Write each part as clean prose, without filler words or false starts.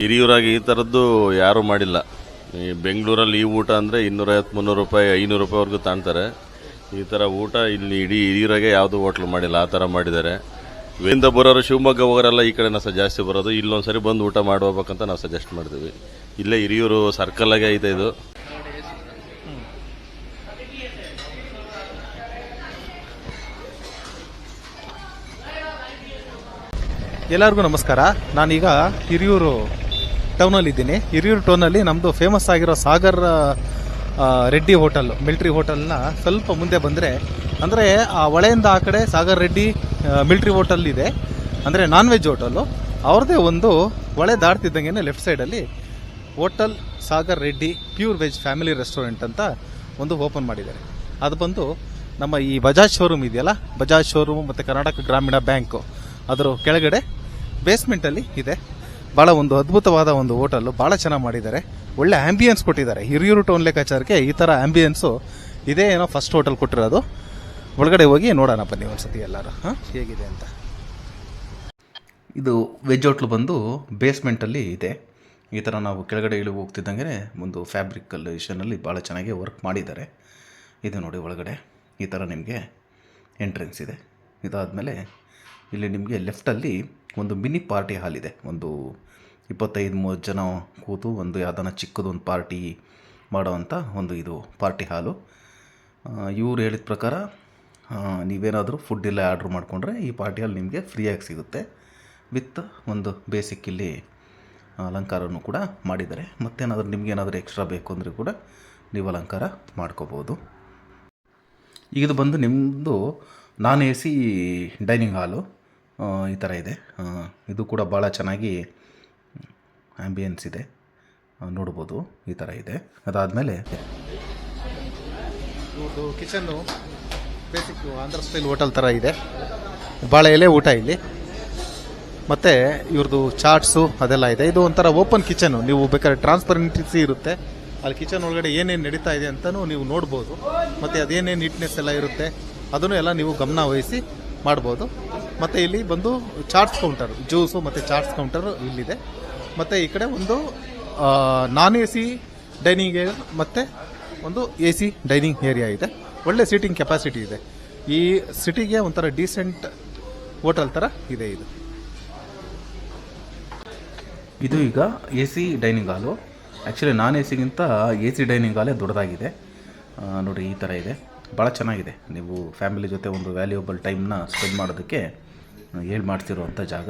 ಹಿರಿಯೂರಾಗಿ ಈ ಥರದ್ದು ಯಾರೂ ಮಾಡಿಲ್ಲ. ಈ ಬೆಂಗಳೂರಲ್ಲಿ ಈ ಊಟ ಅಂದರೆ 250-300 ರೂಪಾಯಿ 500 ರೂಪಾಯಿವರೆಗೂ ತಾಣ್ತಾರೆ. ಈ ಥರ ಊಟ ಇಲ್ಲಿ ಇಡೀ ಹಿರಿಯೂರಾಗೆ ಯಾವುದು ಹೋಟ್ಲು ಮಾಡಿಲ್ಲ, ಆ ಥರ ಮಾಡಿದ್ದಾರೆ. ವೇಂದ ಬರೋರು ಶಿವಮೊಗ್ಗ ಹೋಗೋರೆಲ್ಲ ಈ ಕಡೆ ನಾವು ಜಾಸ್ತಿ ಬರೋದು. ಇಲ್ಲೊಂದ್ಸರಿ ಬಂದು ಊಟ ಮಾಡಿ ಹೋಗ್ಬೇಕಂತ ನಾವು ಸಜೆಸ್ಟ್ ಮಾಡ್ತೀವಿ. ಇಲ್ಲೇ ಹಿರಿಯೂರು ಸರ್ಕಲ್ಲಾಗೆ ಐತೆ ಇದು. ಎಲ್ಲರಿಗೂ ನಮಸ್ಕಾರ. ನಾನೀಗ ಹಿರಿಯೂರು ಟೌನಲ್ಲಿ ಇದ್ದೀನಿ. ಹಿರಿಯೂರು ಟೌನಲ್ಲಿ ನಮ್ಮದು ಫೇಮಸ್ ಆಗಿರೋ ಸಾಗರ್ ರೆಡ್ಡಿ ಹೋಟೆಲ್, ಮಿಲ್ಟ್ರಿ ಹೋಟೆಲ್ನ ಸ್ವಲ್ಪ ಮುಂದೆ ಬಂದರೆ ಅಂದರೆ ಆ ಹೊಳೆಯಿಂದ ಆ ಕಡೆ ಸಾಗರ್ ರೆಡ್ಡಿ ಮಿಲ್ಟ್ರಿ ಹೋಟೆಲ್ ಇದೆ, ಅಂದರೆ ನಾನ್ ವೆಜ್ ಹೋಟೆಲ್ಲು. ಅವ್ರದ್ದೇ ಒಂದು ಹೊಳೆ ದಾಟ್ತಿದ್ದಂಗೆ ಲೆಫ್ಟ್ ಸೈಡಲ್ಲಿ hotel Sagar Reddy pure veg family restaurant ಅಂತ ಒಂದು ಓಪನ್ ಮಾಡಿದ್ದಾರೆ. ಅದು ಬಂದು ನಮ್ಮ ಈ ಬಜಾಜ್ ಶೋರೂಮ್ ಇದೆಯಲ್ಲ, ಬಜಾಜ್ ಶೋರೂಮ್ ಮತ್ತು ಕರ್ನಾಟಕ ಗ್ರಾಮೀಣ ಬ್ಯಾಂಕು ಅದರ ಕೆಳಗಡೆ ಬೇಸ್ಮೆಂಟಲ್ಲಿ ಇದೆ. ಭಾಳ ಒಂದು ಅದ್ಭುತವಾದ ಒಂದು ಹೋಟೆಲ್ಲು, ಭಾಳ ಚೆನ್ನಾಗಿ ಮಾಡಿದ್ದಾರೆ. ಒಳ್ಳೆ ಆಂಬಿಯನ್ಸ್ ಕೊಟ್ಟಿದ್ದಾರೆ. ಹಿರಿಯೂರು ಟೌನ್ ಲೆಕ್ಕಾಚಾರಕ್ಕೆ ಈ ಥರ ಆಂಬಿಯನ್ಸು ಇದೇ ಏನೋ ಫಸ್ಟ್ ಹೋಟೆಲ್ ಕೊಟ್ಟಿರೋದು. ಒಳಗಡೆ ಹೋಗಿ ನೋಡೋಣ ಬನ್ನಿ ಒಂದ್ಸತಿ ಎಲ್ಲರೂ ಹೇಗಿದೆ ಅಂತ. ಇದು ವೆಜ್ ಹೋಟ್ಲು ಬಂದು ಬೇಸ್ಮೆಂಟಲ್ಲಿ ಇದೆ. ಈ ಥರ ನಾವು ಕೆಳಗಡೆ ಇಳಿದು ಹೋಗ್ತಿದ್ದಂಗೆ ಒಂದು ಫ್ಯಾಬ್ರಿಕ್ ಕಲ್ಯೂಷನಲ್ಲಿ ಭಾಳ ಚೆನ್ನಾಗಿ ವರ್ಕ್ ಮಾಡಿದ್ದಾರೆ. ಇದು ನೋಡಿ, ಒಳಗಡೆ ಈ ಥರ ನಿಮಗೆ ಎಂಟ್ರೆನ್ಸ್ ಇದೆ. ಇದಾದಮೇಲೆ ಇಲ್ಲಿ ನಿಮಗೆ ಲೆಫ್ಟಲ್ಲಿ ಒಂದು ಮಿನಿ ಪಾರ್ಟಿ ಹಾಲ್ ಇದೆ. ಒಂದು 25-30 ಜನ ಕೂತು ಒಂದು ಯಾವ್ದಾನ ಚಿಕ್ಕದೊಂದು ಪಾರ್ಟಿ ಮಾಡೋವಂಥ ಒಂದು ಇದು ಪಾರ್ಟಿ ಹಾಲು. ಇವ್ರು ಹೇಳಿದ ಪ್ರಕಾರ ನೀವೇನಾದರೂ ಫುಡ್ ಎಲ್ಲ ಆರ್ಡ್ರ್ ಮಾಡಿಕೊಂಡ್ರೆ ಈ ಪಾರ್ಟಿ ಹಾಲ್ ನಿಮಗೆ ಫ್ರೀಯಾಗಿ ಸಿಗುತ್ತೆ. ವಿತ್ ಒಂದು ಬೇಸಿಕ್ ಇಲ್ಲಿ ಅಲಂಕಾರನೂ ಕೂಡ ಮಾಡಿದ್ದಾರೆ. ಮತ್ತೇನಾದರೂ ನಿಮಗೇನಾದರೂ ಎಕ್ಸ್ಟ್ರಾ ಬೇಕು ಅಂದರೆ ಕೂಡ ನೀವು ಅಲಂಕಾರ ಮಾಡ್ಕೋಬೋದು. ಈಗ ಇದು ಬಂದು ನಿಮ್ಮದು ನಾನ್ AC ಡೈನಿಂಗ್ ಹಾಲು ಈ ಥರ ಇದೆ. ಇದು ಕೂಡ ಭಾಳ ಚೆನ್ನಾಗಿ ಆ್ಯಂಬಿಯನ್ಸ್ ಇದೆ, ನೋಡ್ಬೋದು. ಈ ಥರ ಇದೆ. ಅದಾದಮೇಲೆ ಇವ್ರದ್ದು kitchen basic Andhra style hotel ಥರ ಇದೆ. ಭಾಳ ಎಲೆ ಊಟ ಇಲ್ಲಿ. ಮತ್ತು ಇವ್ರದ್ದು ಚಾಟ್ಸು ಅದೆಲ್ಲ ಇದೆ. ಇದು ಒಂಥರ ಓಪನ್ ಕಿಚನ್ನು. ನೀವು ಬೇಕಾದ್ರೆ ಟ್ರಾನ್ಸ್ಪರೆನ್ಸಿ ಇರುತ್ತೆ ಅಲ್ಲಿ ಕಿಚನ್ ಒಳಗಡೆ ಏನೇನು ನಡೀತಾ ಇದೆ ಅಂತಲೂ ನೀವು ನೋಡ್ಬೋದು. ಮತ್ತು ಅದೇನೇನು ನೀಟ್ನೆಸ್ ಎಲ್ಲ ಇರುತ್ತೆ ಅದನ್ನು ಎಲ್ಲ ನೀವು ಗಮನ ವಹಿಸಿ ಮಾಡ್ಬೋದು. ಮತ್ತು ಇಲ್ಲಿ ಬಂದು ಚಾಟ್ಸ್ ಕೌಂಟರ್, ಜ್ಯೂಸು ಮತ್ತು ಚಾಟ್ಸ್ ಕೌಂಟರ್ ಇಲ್ಲಿದೆ. ಮತ್ತು ಈ ಕಡೆ ಒಂದು ನಾನ್ AC ಡೈನಿಂಗ್ ಏರಿಯಾ ಮತ್ತು ಒಂದು AC ಡೈನಿಂಗ್ ಏರಿಯಾ ಇದೆ. ಒಳ್ಳೆ ಸೀಟಿಂಗ್ ಕೆಪಾಸಿಟಿ ಇದೆ. ಈ ಸಿಟಿಗೆ ಒಂಥರ ಡೀಸೆಂಟ್ ಹೋಟೆಲ್ ಥರ ಇದೆ ಇದು. ಇದು ಈಗ AC ಡೈನಿಂಗ್ ಹಾಲು. ಆ್ಯಕ್ಚುಲಿ ನಾನ್ ACಗಿಂತ AC ಡೈನಿಂಗ್ ಹಾಲೇ ದೊಡ್ಡದಾಗಿದೆ. ನೋಡಿ, ಈ ಥರ ಇದೆ. ಭಾಳ ಚೆನ್ನಾಗಿದೆ. ನೀವು ಫ್ಯಾಮಿಲಿ ಜೊತೆ ಒಂದು ವ್ಯಾಲ್ಯೂಯಬಲ್ ಟೈಮ್ನ ಸ್ಪೆಂಡ್ ಮಾಡೋದಕ್ಕೆ ಹೇಳಿ ಮಾಡ್ತಿರೋವಂಥ ಜಾಗ.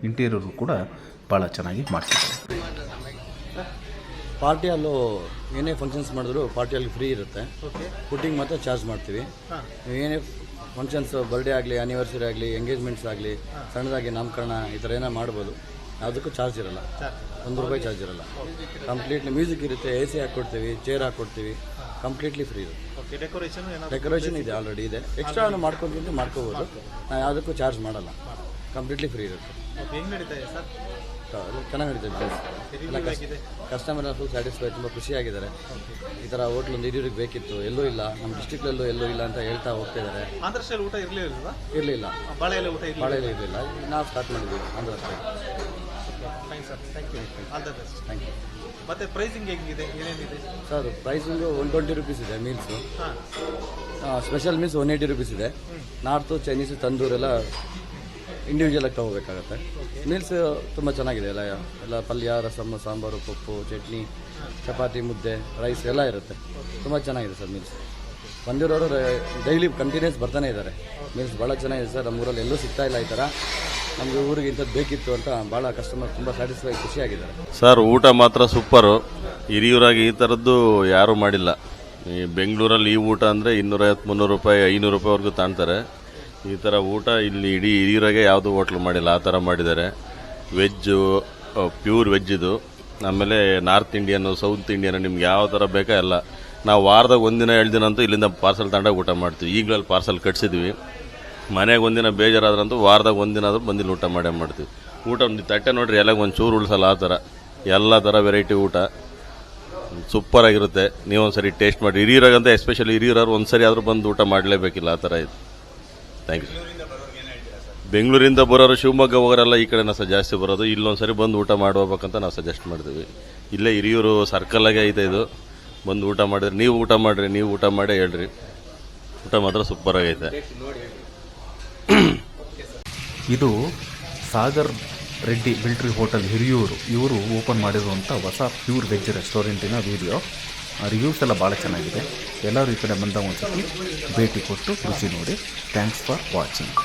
ಇಂಟೀರಿಯರು ಕೂಡ ಭಾಳ ಚೆನ್ನಾಗಿ ಮಾಡ್ತಿದ್ದಾರೆ. ಪಾರ್ಟಿ ಹಾಲು ಏನೇ ಫಂಕ್ಷನ್ಸ್ ಮಾಡಿದ್ರು ಪಾರ್ಟಿ ಹಾಲ್ ಫ್ರೀ ಇರುತ್ತೆ. ಫುಡ್ಡಿಂಗ್ ಮಾತ್ರ ಚಾರ್ಜ್ ಮಾಡ್ತೀವಿ. ಏನೇ ಫಂಕ್ಷನ್ಸ್, ಬರ್ಡೇ ಆಗಲಿ, ಆ್ಯನಿವರ್ಸರಿ ಆಗಲಿ, ಎಂಗೇಜ್ಮೆಂಟ್ಸ್ ಆಗಲಿ, ಸಣ್ಣದಾಗಿ ನಾಮಕರಣ ಈ ಥರ ಏನೋ ಮಾಡ್ಬೋದು. ಯಾವುದಕ್ಕೂ ಚಾರ್ಜ್ ಇರಲ್ಲ, ₹1 ಚಾರ್ಜ್ ಇರಲ್ಲ. ಕಂಪ್ಲೀಟ್ಲಿ ಮ್ಯೂಸಿಕ್ ಇರುತ್ತೆ, AC ಹಾಕ್ಕೊಡ್ತೀವಿ, ಚೇರ್ ಹಾಕ್ಕೊಡ್ತೀವಿ, ಕಂಪ್ಲೀಟ್ಲಿ ಫ್ರೀ ಇರುತ್ತೆ. ಡೆಕೋರೇಷನ್ ಇದೆ, ಆಲ್ರೆಡಿ ಇದೆ. ಎಕ್ಸ್ಟ್ರಾ ಮಾಡ್ಕೊಂತಿಂದು ಮಾಡ್ಕೋಬೋದು. ನಾವು ಯಾವುದಕ್ಕೂ ಚಾರ್ಜ್ ಮಾಡಲ್ಲ, ಕಂಪ್ಲೀಟ್ಲಿ ಫ್ರೀ ಇರುತ್ತೆ. ಚೆನ್ನಾಗಿ ನಡೀತದೆ ಬಿಸ್ನೆಸ್. ಕಸ್ಟಮರ್ ಫುಲ್ ಸ್ಯಾಟಿಸ್ಫೈ, ತುಂಬ ಖುಷಿಯಾಗಿದ್ದಾರೆ. ಈ ಥರ ಹೋಟ್ಲ್ ಒಂದು ಹಿರಿಯೂರಿಗೆ ಬೇಕಿತ್ತು, ಎಲ್ಲೂ ಇಲ್ಲ, ನಮ್ಮ ಡಿಸ್ಟ್ರಿಕ್ಟಲ್ಲೂ ಎಲ್ಲೂ ಇಲ್ಲ ಅಂತ ಹೇಳ್ತಾ ಹೋಗ್ತಿದ್ದಾರೆ. ಊಟ ಇರಲಿಲ್ಲ, ಬಾಳೆ ಇರಲಿಲ್ಲ. ನಾವು ಸ್ಟಾರ್ಟ್ ಮಾಡಿದ್ವಿ ಆಂಧ್ರ ಸ್ಟೈಲ್. Thank you. ಮತ್ತೆ ಪ್ರೈಸಿಂಗ್ ಹೇಗಿದೆ, ಏನೇನಿದೆ ಸರ್? ಪ್ರೈಸಿಂಗು ₹120 ಇದೆ ಮೀಲ್ಸು. ಸ್ಪೆಷಲ್ ಮೀಲ್ಸ್ ₹180 ಇದೆ. ನಾರ್ತು, ಚೈನೀಸು, ತಂದೂರೆಲ್ಲ ಇಂಡಿವಿಜುವಲಾಗಿ ತೊಗೋಬೇಕಾಗತ್ತೆ. ಮೀಲ್ಸ್ ತುಂಬ ಚೆನ್ನಾಗಿದೆ. ಎಲ್ಲ ಪಲ್ಯ, ರಸಮ್, ಸಾಂಬಾರು, ಪಪ್ಪು, ಚಟ್ನಿ, ಚಪಾತಿ, ಮುದ್ದೆ, ರೈಸ್ ಎಲ್ಲ ಇರುತ್ತೆ. ತುಂಬ ಚೆನ್ನಾಗಿದೆ ಸರ್ ಮೀಲ್ಸ್. ಬಂದಿರೋರು ಡೈಲಿ ಕಂಟಿನ್ಯೂಸ್ ಬರ್ತಾನೆ ಇದ್ದಾರೆ. ಮೀಲ್ಸ್ ಭಾಳ ಚೆನ್ನಾಗಿದೆ ಸರ್. ನಮ್ಮೂರಲ್ಲಿ ಎಲ್ಲೂ ಸಿಗ್ತಾ ಇಲ್ಲ ಈ ಥರ. ನಮಗೆ ಊರಿಗೆ ಇಂಥದ್ದು ಬೇಕಿತ್ತು ಅಂತ ಭಾಳ ಕಸ್ಟಮರ್ ತುಂಬ ಸ್ಯಾಟಿಸ್ಫೈ, ಖುಷಿಯಾಗಿದ್ದಾರೆ ಸರ್. ಊಟ ಮಾತ್ರ ಸೂಪರು. ಹಿರಿಯೂರಾಗಿ ಈ ಥರದ್ದು ಯಾರೂ ಮಾಡಿಲ್ಲ. ಈ ಬೆಂಗಳೂರಲ್ಲಿ ಈ ಊಟ ಅಂದರೆ 250-300 ರೂಪಾಯಿ 500 ರೂಪಾಯಿವರೆಗೂ ತಾಣ್ತಾರೆ. ಈ ಥರ ಊಟ ಇಲ್ಲಿ ಇಡೀ ಹಿರಿಯೂರಾಗೆ ಯಾವುದು ಹೋಟ್ಲು ಮಾಡಿಲ್ಲ, ಆ ಥರ ಮಾಡಿದ್ದಾರೆ. ವೆಜ್ಜು, ಪ್ಯೂರ್ ವೆಜ್ ಇದು. ಆಮೇಲೆ ನಾರ್ತ್ ಇಂಡಿಯನ್ನು, ಸೌತ್ ಇಂಡಿಯನ್, ನಿಮ್ಗೆ ಯಾವ ಥರ ಬೇಕಾ ಎಲ್ಲ. ನಾವು ವಾರದಾಗ 1 ದಿನ 2 ದಿನ ಅಂತೂ ಇಲ್ಲಿಂದ ಪಾರ್ಸಲ್ ತಗೊಂಡಾಗ ಊಟ ಮಾಡ್ತೀವಿ. ಈಗಲಲ್ಲಿ ಪಾರ್ಸಲ್ ಕಟ್ಸಿದ್ವಿ. ಮನೆಗೆ 1 ದಿನ ಬೇಜಾರಾದ್ರಂತೂ ವಾರದಾಗ 1 ದಿನ ಆದರೂ ಬಂದಿಲ್ಲ ಊಟ ಮಾಡೇ ಮಾಡ್ತೀವಿ. ಊಟ ತಟ್ಟೆ ನೋಡ್ರಿ, ಎಲ್ಲ ಒಂದು ಚೂರು ಉಳಿಸಲ್ಲ, ಆ ಥರ ಎಲ್ಲ ಥರ ವೆರೈಟಿ ಊಟ ಸೂಪರಾಗಿರುತ್ತೆ. ನೀವೊಂದ್ಸರಿ ಟೇಸ್ಟ್ ಮಾಡಿ. ಹಿರಿಯೂರಾಗಂತ ಎಸ್ಪೆಷಲಿ ಹಿರಿಯೂರವ್ರು ಒಂದ್ಸರಿ ಆದರೂ ಬಂದು ಊಟ ಮಾಡಲೇಬೇಕಿಲ್ಲ, ಆ ಥರ ಇದೆ. Thank you. ಬೆಂಗಳೂರಿಂದ ಬರೋರು ಶಿವಮೊಗ್ಗ ಹೋಗೋರೆಲ್ಲ ಈ ಕಡೆನ ಸಹ ಜಾಸ್ತಿ ಬರೋದು. ಇಲ್ಲೊಂದ್ಸರಿ ಬಂದು ಊಟ ಮಾಡ್ಬೇಕಂತ ನಾವು ಸಜೆಸ್ಟ್ ಮಾಡ್ತೀವಿ. ಇಲ್ಲೇ ಹಿರಿಯೂರು ಸರ್ಕಲ್ಲಾಗೆ ಐತೆ ಇದು. ಬಂದು ಊಟ ಮಾಡಿದ್ರೆ ನೀವು ಊಟ ಮಾಡಿರಿ, ನೀವು ಊಟ ಮಾಡೇ ಹೇಳ್ರಿ. ಊಟ ಮಾತ್ರ ಸೂಪರ್ ಆಗೈತೆ. ಇದು ಸಾಗರ್ ರೆಡ್ಡಿ ಮಿಲ್ಟ್ರಿ ಹೋಟೆಲ್ ಹಿರಿಯೂರು, ಇವರು ಓಪನ್ ಮಾಡಿರುವಂಥ ಹೊಸ ಪ್ಯೂರ್ ವೆಜ್ ರೆಸ್ಟೋರೆಂಟಿನ ವಿಡಿಯೋ. ರಿವ್ಯೂಸ್ ಎಲ್ಲ ಭಾಳ ಚೆನ್ನಾಗಿದೆ. ಎಲ್ಲರೂ ಈ ಕಡೆ ಬಂದಾಗ ಒಂದ್ಸತಿ ಭೇಟಿ ಕೊಟ್ಟು ರುಚಿ ನೋಡಿ. Thanks for watching.